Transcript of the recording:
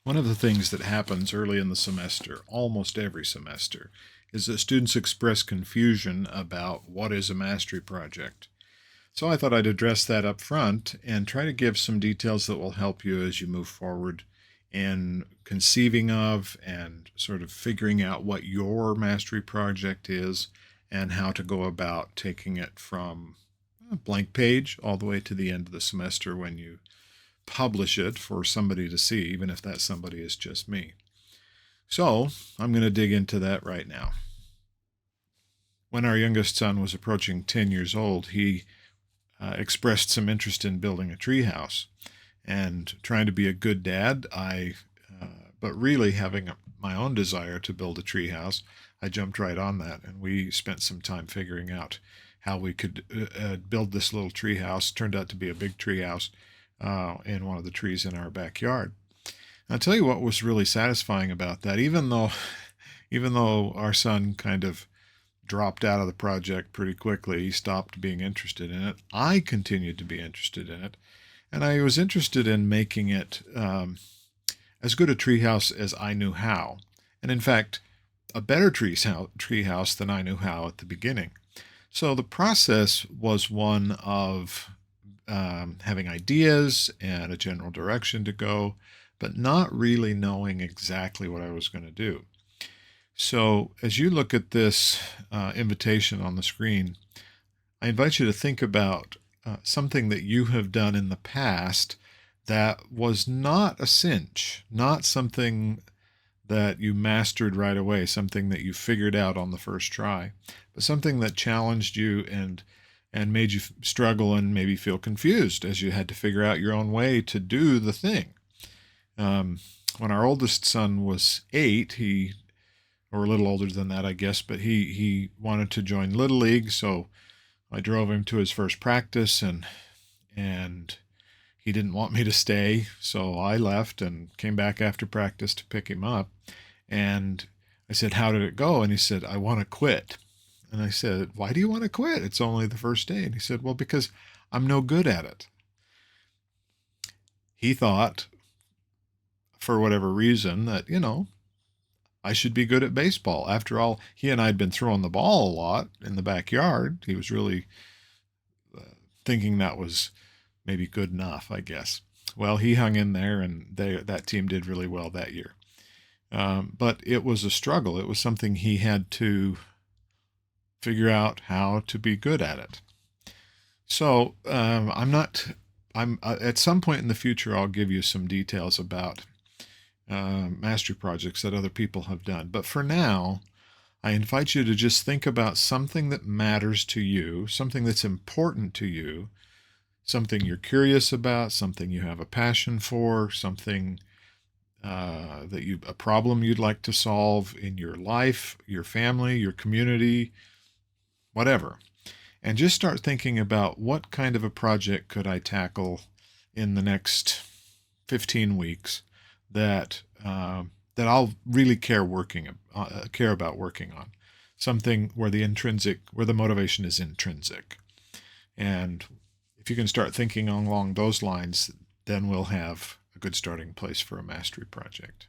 One of the things that happens early in the semester, almost every semester, is that students express confusion about what is a mastery project. So I thought I'd address that up front and try to give some details that will help you as you move forward in conceiving of and sort of figuring out what your mastery project is and how to go about taking it from a blank page all the way to the end of the semester when you publish it for somebody to see, even if that somebody is just me. So I'm going to dig into that right now. When our youngest son was approaching 10 years old, he expressed some interest in building a treehouse. And trying to be a good dad, but really having my own desire to build a treehouse, I jumped right on that, and we spent some time figuring out how we could build this little treehouse. Turned out to be a big treehouse in one of the trees in our backyard. And I'll tell you what was really satisfying about that, even though our son kind of dropped out of the project pretty quickly, he stopped being interested in it. I continued to be interested in it, and I was interested in making it as good a treehouse as I knew how. And in fact, a better treehouse than I knew how at the beginning. So the process was one of having ideas and a general direction to go, but not really knowing exactly what I was going to do. So as you look at this invitation on the screen, I invite you to think about something that you have done in the past that was not a cinch, not something that you mastered right away, something that you figured out on the first try, but something that challenged you and made you struggle and maybe feel confused as you had to figure out your own way to do the thing. When our oldest son was 8, or a little older than that, I guess, but he wanted to join Little League, so I drove him to his first practice, and he didn't want me to stay, so I left and came back after practice to pick him up. And I said, "How did it go?" And he said, "I want to quit." And I said, "Why do you want to quit? It's only the first day." And he said, "Well, because I'm no good at it." He thought, for whatever reason, that, I should be good at baseball. After all, he and I had been throwing the ball a lot in the backyard. He was really thinking that was maybe good enough, I guess. Well, he hung in there, and that team did really well that year. But it was a struggle. It was something he had to figure out how to be good at it. So I'm at some point in the future, I'll give you some details about mastery projects that other people have done. But for now, I invite you to just think about something that matters to you, something that's important to you, something you're curious about, something you have a passion for, something a problem you'd like to solve in your life, your family, your community, whatever. And just start thinking about what kind of a project could I tackle in the next 15 weeks that I'll really care about working on. Something where the motivation is intrinsic. And if you can start thinking along those lines, then we'll have a good starting place for a mastery project.